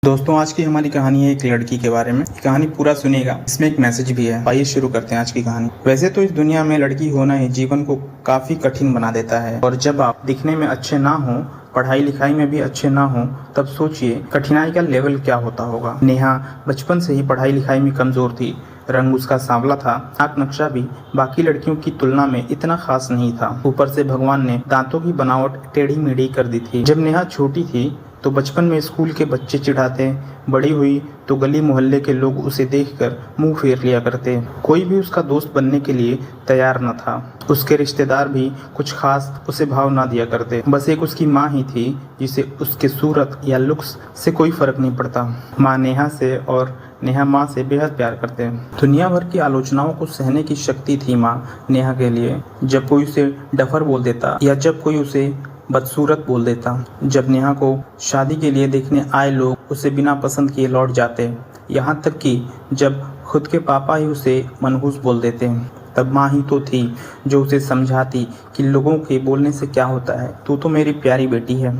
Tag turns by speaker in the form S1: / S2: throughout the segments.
S1: दोस्तों, आज की हमारी कहानी है एक लड़की के बारे में। ये कहानी पूरा सुनिएगा, इसमें एक मैसेज भी है। आइए शुरू करते हैं आज की कहानी। वैसे तो इस दुनिया में लड़की होना ही जीवन को काफी कठिन बना देता है, और जब आप दिखने में अच्छे ना हो, पढ़ाई लिखाई में भी अच्छे ना हो, तब सोचिए कठिनाई का लेवल क्या होता होगा। नेहा बचपन से ही पढ़ाई लिखाई में कमजोर थी। रंग उसका सांवला था, नाक नक्शा भी बाकी लड़कियों की तुलना में इतना खास नहीं था। ऊपर से भगवान ने दांतों की बनावट टेढ़ी मेढ़ी कर दी थी। जब नेहा छोटी थी तो बचपन में स्कूल के बच्चे चिढ़ाते, बड़ी हुई तो गली मोहल्ले के लोग उसे देखकर मुंह फेर लिया करते। कोई भी उसका दोस्त बनने के लिए तैयार न था। उसके रिश्तेदार भी कुछ खास उसे भाव ना दिया करते। बस एक उसकी माँ ही थी जिसे उसके सूरत या लुक्स से कोई फर्क नहीं पड़ता। माँ नेहा से और नेहा माँ से बेहद प्यार करते। दुनिया भर की आलोचनाओं को सहने की शक्ति थी माँ नेहा के लिए। जब कोई उसे डफर बोल देता या जब कोई उसे बदसूरत बोल देता, जब नेहा को शादी के लिए देखने आए लोग उसे बिना पसंद किए लौट जाते, यहाँ तक कि जब खुद के पापा ही उसे मनहूस बोल देते, तब माँ ही तो थी जो उसे समझाती कि लोगों के बोलने से क्या होता है, तू तो मेरी प्यारी बेटी है।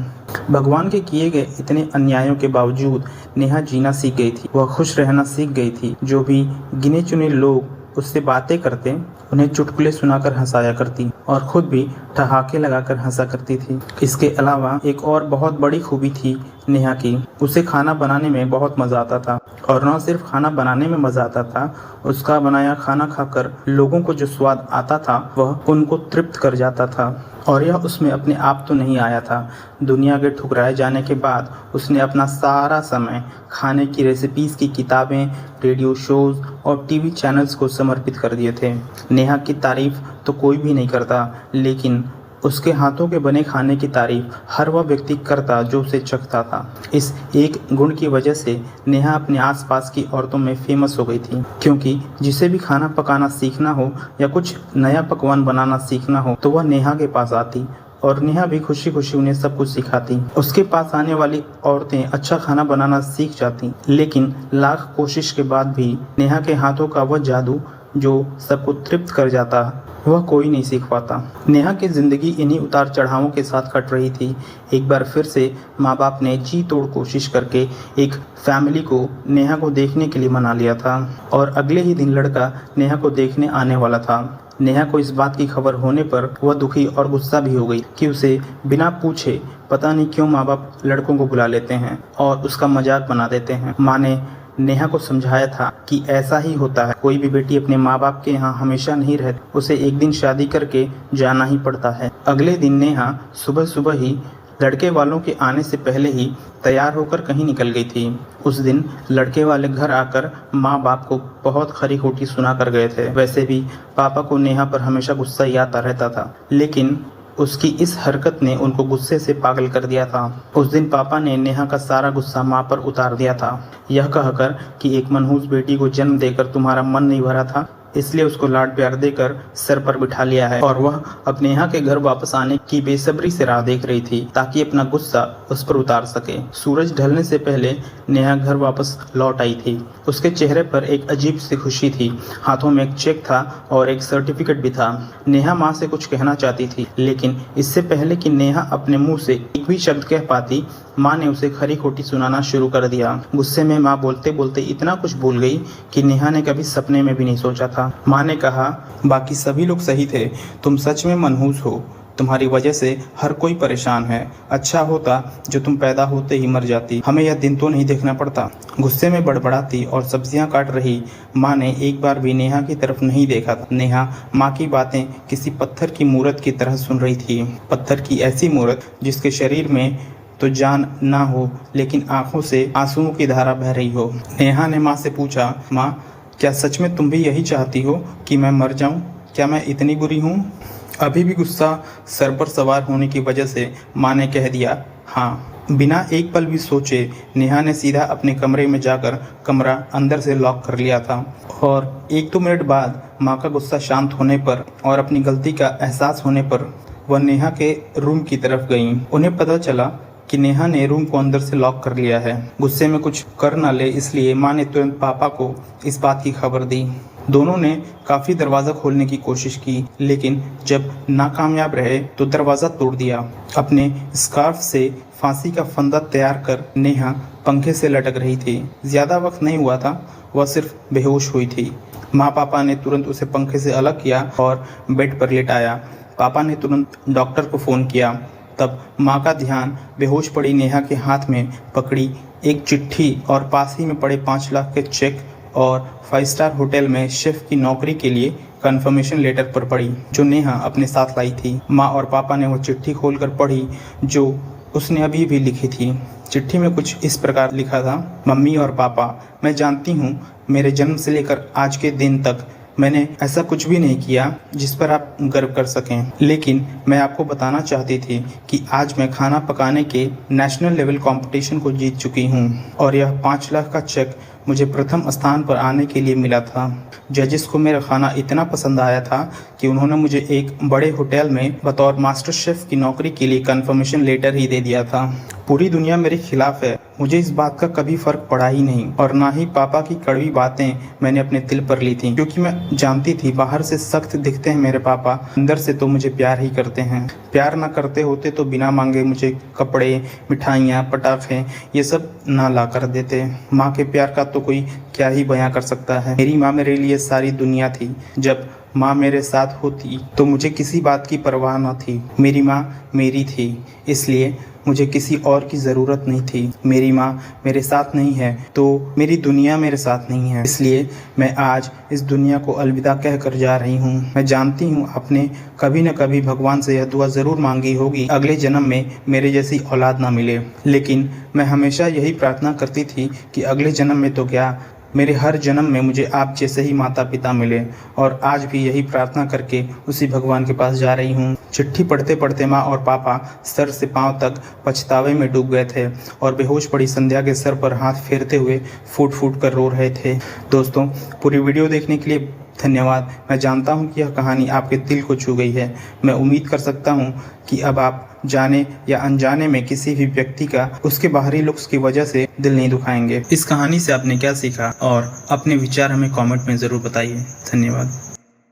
S1: भगवान के किए गए इतने अन्यायों के बावजूद नेहा जीना सीख गई थी। वह खुश रहना सीख गई थी। जो भी गिने चुने लोग उससे बातें करते, उन्हें चुटकुले सुनाकर हंसाया करती और खुद भी ठहाके लगाकर हंसा करती थी। इसके अलावा एक और बहुत बड़ी खूबी थी नेहा की। उसे खाना बनाने में बहुत मजा आता था, और न सिर्फ खाना बनाने में मजा आता था, उसका बनाया खाना खाकर लोगों को जो स्वाद आता था वह उनको तृप्त कर जाता था। और यह उसमें अपने आप तो नहीं आया था। दुनिया के ठुकराए जाने के बाद उसने अपना सारा समय खाने की रेसिपीज की किताबें, रेडियो शोज और टीवी चैनल्स को समर्पित कर दिए थे। नेहा की तारीफ तो कोई भी नहीं करता, लेकिन उसके हाथों के बने खाने की तारीफ हर वह व्यक्ति करता जो उसे चखता था। इस एक गुण की वजह से नेहा अपने आसपास की औरतों में फेमस हो गई थी, क्योंकि जिसे भी खाना पकाना सीखना हो या कुछ नया पकवान बनाना सीखना हो तो वह नेहा के पास आती, और नेहा भी खुशी खुशी उन्हें सब कुछ सिखाती। उसके पास आने वाली औरतें अच्छा खाना बनाना सीख जाती, लेकिन लाख कोशिश के बाद भी नेहा के हाथों का वह जादू जो सबको तृप्त कर जाता, वह कोई नहीं सीख पाता। नेहा की जिंदगी इन्हीं उतार चढ़ावों के साथ कट रही थी। एक बार फिर से माँ बाप ने जी तोड़ कोशिश करके एक फैमिली को नेहा को देखने के लिए मना लिया था, और अगले ही दिन लड़का नेहा को देखने आने वाला था। नेहा को इस बात की खबर होने पर वह दुखी और गुस्सा भी हो गई कि उसे बिना पूछे पता नहीं क्यों माँ बाप लड़कों को बुला लेते हैं और उसका मजाक बना देते हैं। माँ ने नेहा को समझाया था कि ऐसा ही होता है, कोई भी बेटी अपने माँ बाप के यहाँ हमेशा नहीं रहती, उसे एक दिन शादी करके जाना ही पड़ता है। अगले दिन नेहा सुबह सुबह ही लड़के वालों के आने से पहले ही तैयार होकर कहीं निकल गई थी। उस दिन लड़के वाले घर आकर माँ बाप को बहुत खरी खोटी सुना कर गए थे। वैसे भी पापा को नेहा पर हमेशा गुस्सा ही आता रहता था, लेकिन उसकी इस हरकत ने उनको गुस्से से पागल कर दिया था। उस दिन पापा ने नेहा का सारा गुस्सा माँ पर उतार दिया था, यह कहकर कि एक मनहूस बेटी को जन्म देकर तुम्हारा मन नहीं भरा था, इसलिए उसको लाड प्यार देकर सर पर बिठा लिया है। और वह अब नेहा के घर वापस आने की बेसब्री से राह देख रही थी ताकि अपना गुस्सा उस पर उतार सके। सूरज ढलने से पहले नेहा घर वापस लौट आई थी। उसके चेहरे पर एक अजीब सी खुशी थी। हाथों में एक चेक था और एक सर्टिफिकेट भी था। नेहा माँ से कुछ कहना चाहती थी, लेकिन इससे पहले कि नेहा अपने मुंह से एक भी शब्द कह पाती, माँ ने उसे खरी खोटी सुनाना शुरू कर दिया। गुस्से में माँ बोलते बोलते इतना कुछ भूल गई कि नेहा ने कभी सपने में भी नहीं सोचा था। माँ ने कहा, बाकी सभी लोग सही थे, तुम सच में मनहूस हो, तुम्हारी वजह से हर कोई परेशान है। अच्छा होता जो तुम पैदा होते ही मर जाती, हमें यह दिन तो नहीं देखना पड़ता। गुस्से में बड़बड़ाती और सब्जियां काट रही माँ ने एक बार भी नेहा की तरफ नहीं देखा था। नेहा माँ की बातें किसी पत्थर की मूरत की तरह सुन रही थी। पत्थर की ऐसी मूरत जिसके शरीर में तो जान ना हो, लेकिन आंखों से आंसुओं की धारा बह रही हो। नेहा ने माँ से पूछा, माँ क्या सच में तुम भी यही चाहती हो कि मैं मर जाऊं? क्या मैं इतनी बुरी हूँ? अभी भी गुस्सा सर पर सवार होने की वजह से माँ ने कह दिया, हाँ। बिना एक पल भी सोचे नेहा ने सीधा अपने कमरे में जाकर कमरा अंदर से लॉक कर लिया था, और 1-2 मिनट बाद माँ का गुस्सा शांत होने पर और अपनी गलती का एहसास होने पर वह नेहा के रूम की तरफ गईं। उन्हें पता चला कि नेहा ने रूम को अंदर से लॉक कर लिया है। गुस्से में कुछ कर न ले इसलिए माँ ने तुरंत पापा को इस बात की खबर दी। दोनों ने काफी दरवाजा खोलने की कोशिश की, लेकिन जब नाकामयाब रहे तो दरवाजा तोड़ दिया। अपने स्कार्फ से फांसी का फंदा तैयार कर नेहा पंखे से लटक रही थी। ज्यादा वक्त नहीं हुआ था, वह सिर्फ बेहोश हुई थी। माँ पापा ने तुरंत उसे पंखे से अलग किया और बेड पर लेटाया। पापा ने तुरंत डॉक्टर को फ़ोन किया। तब माँ का ध्यान बेहोश पड़ी नेहा के हाथ में पकड़ी एक चिट्ठी और पास ही में पड़े 5 लाख के चेक और 5 स्टार होटल में शेफ की नौकरी के लिए कंफर्मेशन लेटर पर पड़ी, जो नेहा अपने साथ लाई थी। माँ और पापा ने वो चिट्ठी खोलकर पढ़ी जो उसने अभी भी लिखी थी। चिट्ठी में कुछ इस प्रकार लिखा था, मम्मी और पापा, मैं जानती हूँ मेरे जन्म से लेकर आज के दिन तक मैंने ऐसा कुछ भी नहीं किया जिस पर आप गर्व कर सकें, लेकिन मैं आपको बताना चाहती थी कि आज मैं खाना पकाने के नेशनल लेवल कंपटीशन को जीत चुकी हूँ और यह 5 लाख का चेक मुझे प्रथम स्थान पर आने के लिए मिला था। जजेस को मेरा खाना इतना पसंद आया था कि उन्होंने मुझे एक बड़े होटल में बतौर मास्टर शेफ की नौकरी के लिए कंफर्मेशन लेटर ही दे दिया था। पूरी दुनिया मेरे खिलाफ है, मुझे इस बात का कभी फर्क पड़ा ही नहीं और ना ही पापा की कड़वी बातें मैंने अपने दिल पर ली थी, क्योंकि मैं जानती थी बाहर से सख्त दिखते हैं मेरे पापा, अंदर से तो मुझे प्यार ही करते हैं। प्यार ना करते होते तो बिना मांगे मुझे कपड़े, मिठाइयाँ, पटाखे ये सब ना ला कर देते। माँ के प्यार का तो कोई क्या ही बयां कर सकता है। मेरी माँ मेरे लिए सारी दुनिया थी। जब माँ मेरे साथ होती तो मुझे किसी बात की परवाह न थी। मेरी माँ मेरी थी, इसलिए मुझे किसी और की ज़रूरत नहीं थी। मेरी माँ मेरे साथ नहीं है तो मेरी दुनिया मेरे साथ नहीं है, इसलिए मैं आज इस दुनिया को अलविदा कह कर जा रही हूँ। मैं जानती हूँ आपने कभी न कभी भगवान से यह दुआ ज़रूर मांगी होगी, अगले जन्म में मेरे जैसी औलाद ना मिले, लेकिन मैं हमेशा यही प्रार्थना करती थी कि अगले जन्म में तो क्या, मेरे हर जन्म में मुझे आप जैसे ही माता पिता मिले, और आज भी यही प्रार्थना करके उसी भगवान के पास जा रही हूँ। चिट्ठी पढ़ते पढ़ते माँ और पापा सर से पांव तक पछतावे में डूब गए थे और बेहोश पड़ी संध्या के सर पर हाथ फेरते हुए फूट फूट कर रो रहे थे। दोस्तों, पूरी वीडियो देखने के लिए धन्यवाद। मैं जानता हूँ कि यह कहानी आपके दिल को छू गई है। मैं उम्मीद कर सकता हूँ कि अब आप जाने या अनजाने में किसी भी व्यक्ति का उसके बाहरी लुक्स की वजह से दिल नहीं दुखाएंगे। इस कहानी से आपने क्या सीखा और अपने विचार हमें कमेंट में ज़रूर बताइए। धन्यवाद।